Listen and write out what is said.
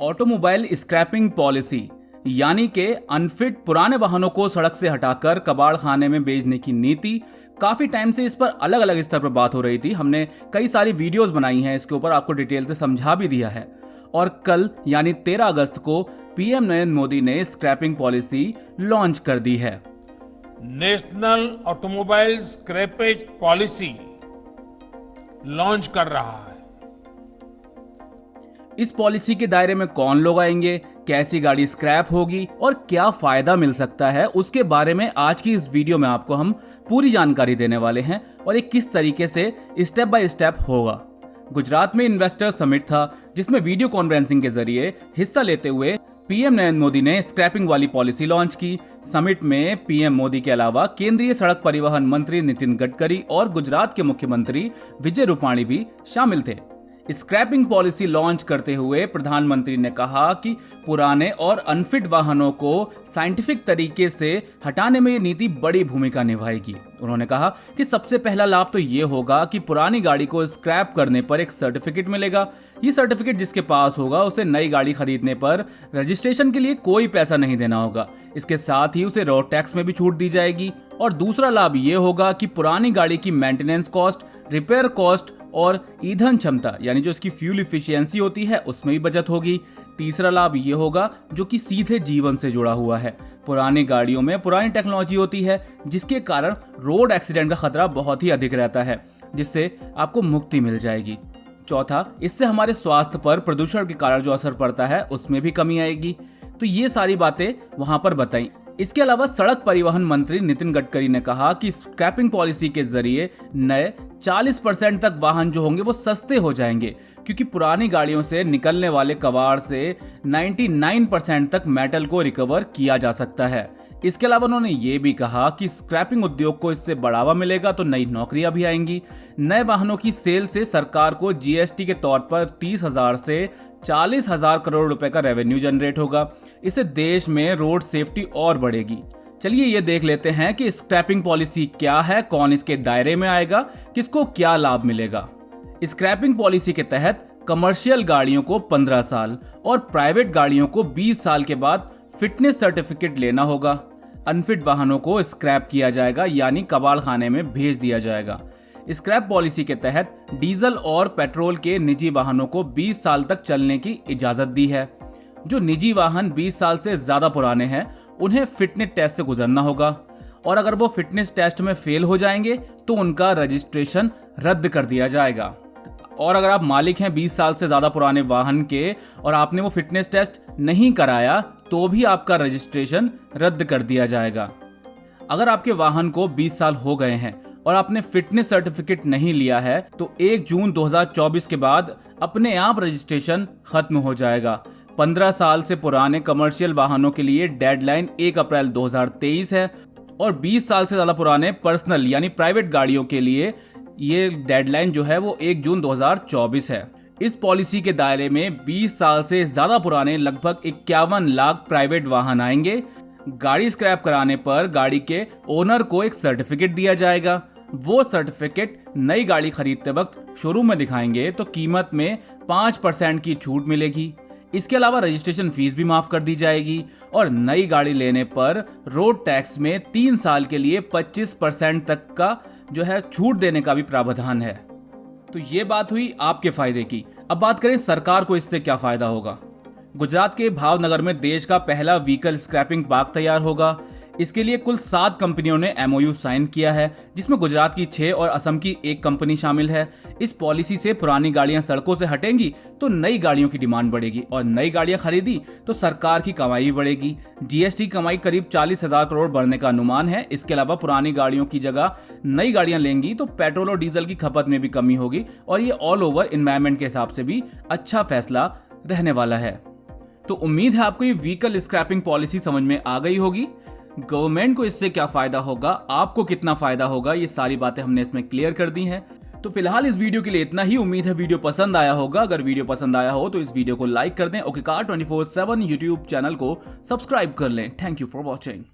Automobile scrapping policy यानी कि unfit पुराने वाहनों को सड़क से हटाकर कबाड़ खाने में बेचने की नीति। काफी टाइम से इस पर अलग अलग स्तर पर बात हो रही थी। हमने कई सारी वीडियोस बनाई हैं इसके ऊपर, आपको डिटेल से समझा भी दिया है। और कल यानी 13 अगस्त को पीएम नरेंद्र मोदी ने स्क्रैपिंग पॉलिसी लॉन्च कर दी है। National automobile scrappage policy launch कर रहा है। इस पॉलिसी के दायरे में कौन लोग आएंगे, कैसी गाड़ी स्क्रैप होगी और क्या फायदा मिल सकता है, उसके बारे में आज की इस वीडियो में आपको हम पूरी जानकारी देने वाले हैं और ये किस तरीके से स्टेप बाय स्टेप होगा। गुजरात में इन्वेस्टर समिट था जिसमें वीडियो कॉन्फ्रेंसिंग के जरिए हिस्सा लेते हुए पीएम नरेंद्र मोदी ने स्क्रैपिंग वाली पॉलिसी लॉन्च की। समिट में पीएम मोदी के अलावा केंद्रीय सड़क परिवहन मंत्री नितिन गडकरी और गुजरात के मुख्यमंत्री विजय रूपाणी भी शामिल थे। स्क्रैपिंग पॉलिसी लॉन्च करते हुए प्रधानमंत्री ने कहा कि पुराने और अनफिट वाहनों को साइंटिफिक तरीके से हटाने में ये नीति बड़ी भूमिका निभाएगी। उन्होंने कहा कि सबसे पहला लाभ तो ये होगा कि पुरानी गाड़ी को स्क्रैप करने पर एक सर्टिफिकेट मिलेगा। ये सर्टिफिकेट जिसके पास होगा उसे नई गाड़ी खरीदने पर रजिस्ट्रेशन के लिए कोई पैसा नहीं देना होगा। इसके साथ ही उसे रोड टैक्स में भी छूट दी जाएगी। और दूसरा लाभ ये होगा कि पुरानी गाड़ी की मेंटेनेंस कॉस्ट, रिपेयर कॉस्ट और ईंधन क्षमता यानी जो इसकी फ्यूल इफिशियंसी होती है उसमें भी बचत होगी। तीसरा लाभ ये होगा जो कि सीधे जीवन से जुड़ा हुआ है। पुरानी गाड़ियों में पुरानी टेक्नोलॉजी होती है जिसके कारण रोड एक्सीडेंट का खतरा बहुत ही अधिक रहता है, जिससे आपको मुक्ति मिल जाएगी। चौथा, इससे हमारे स्वास्थ्य पर प्रदूषण के कारण जो असर पड़ता है उसमें भी कमी आएगी। तो ये सारी बातें वहां पर बताई। इसके अलावा सड़क परिवहन मंत्री नितिन गडकरी ने कहा कि स्क्रैपिंग पॉलिसी के जरिए नए 40% तक वाहन जो होंगे वो सस्ते हो जाएंगे, क्योंकि पुरानी गाड़ियों से निकलने वाले कबाड़ से 99% तक मेटल को रिकवर किया जा सकता है। इसके अलावा उन्होंने ये भी कहा कि स्क्रैपिंग उद्योग को इससे बढ़ावा मिलेगा तो नई नौकरियां भी आएंगी। नए वाहनों की सेल से सरकार को जीएसटी के तौर पर 30,000 से 40,000 करोड़ रुपए का रेवेन्यू जनरेट होगा। इससे देश में रोड सेफ्टी और बढ़ेगी। चलिए ये देख लेते हैं कि स्क्रैपिंग पॉलिसी क्या है, कौन इसके दायरे में आएगा, किसको क्या लाभ मिलेगा। स्क्रैपिंग पॉलिसी के तहत कमर्शियल गाड़ियों को 15 साल और प्राइवेट गाड़ियों को 20 साल के बाद फिटनेस सर्टिफिकेट लेना होगा। अनफिट वाहनों को स्क्रैप किया जाएगा यानी कबाड़ खाने में भेज दिया जाएगा। स्क्रैप पॉलिसी के तहत डीजल और पेट्रोल के निजी वाहनों को 20 साल तक चलने की इजाजत दी है। जो निजी वाहन 20 साल से ज्यादा पुराने हैं उन्हें फिटनेस टेस्ट से गुजरना होगा और अगर वो फिटनेस टेस्ट में फेल हो जाएंगे तो उनका रजिस्ट्रेशन रद्द कर दिया जाएगा। और अगर आप मालिक हैं 20 साल से ज्यादा पुराने वाहन के और आपने वो फिटनेस टेस्ट नहीं कराया तो भी आपका रजिस्ट्रेशन रद्द कर दिया जाएगा। अगर आपके वाहन को 20 साल हो गए हैं और आपने फिटनेस सर्टिफिकेट नहीं लिया है तो 1 जून 2024 के बाद अपने आप रजिस्ट्रेशन खत्म हो जाएगा। 15 साल से पुराने कमर्शियल वाहनों के लिए डेडलाइन 1 अप्रैल 2023 है और 20 साल से ज्यादा पुराने पर्सनल यानी प्राइवेट गाड़ियों के लिए ये डेडलाइन जो है वो 1 जून 2024 है। इस पॉलिसी के दायरे में 20 साल से ज्यादा पुराने लगभग 51 लाख प्राइवेट वाहन आएंगे। गाड़ी स्क्रैप कराने पर गाड़ी के ओनर को एक सर्टिफिकेट दिया जाएगा। वो सर्टिफिकेट नई गाड़ी खरीदते वक्त शोरूम में दिखाएंगे तो कीमत में 5% की छूट मिलेगी। इसके अलावा रजिस्ट्रेशन फीस भी माफ कर दी जाएगी और नई गाड़ी लेने पर रोड टैक्स में 3 साल के लिए 25% तक का जो है छूट देने का भी प्रावधान है। तो ये बात हुई आपके फायदे की। अब बात करें सरकार को इससे क्या फायदा होगा। गुजरात के भावनगर में देश का पहला व्हीकल स्क्रैपिंग पार्क तैयार होगा। इसके लिए कुल 7 कंपनियों ने एमओयू साइन किया है, जिसमें गुजरात की 6 और असम की 1 कंपनी शामिल है। इस पॉलिसी से पुरानी गाड़ियां सड़कों से हटेंगी तो नई गाड़ियों की डिमांड बढ़ेगी और नई गाड़ियां खरीदी तो सरकार की कमाई भी बढ़ेगी। जीएसटी कमाई करीब 40,000 करोड़ बढ़ने का अनुमान है। इसके अलावा पुरानी गाड़ियों की जगह नई गाड़ियां लेंगी तो पेट्रोल और डीजल की खपत में भी कमी होगी और ये ऑल ओवर एनवायरमेंट के हिसाब से भी अच्छा फैसला रहने वाला है। तो उम्मीद है आपको ये व्हीकल स्क्रैपिंग पॉलिसी समझ में आ गई होगी। गवर्नमेंट को इससे क्या फायदा होगा, आपको कितना फायदा होगा, ये सारी बातें हमने इसमें क्लियर कर दी हैं। तो फिलहाल इस वीडियो के लिए इतना ही। उम्मीद है वीडियो पसंद आया होगा। अगर वीडियो पसंद आया हो तो इस वीडियो को लाइक कर दें। ओके कार 24/7 यूट्यूब चैनल को सब्सक्राइब कर लें। Thank you for watching.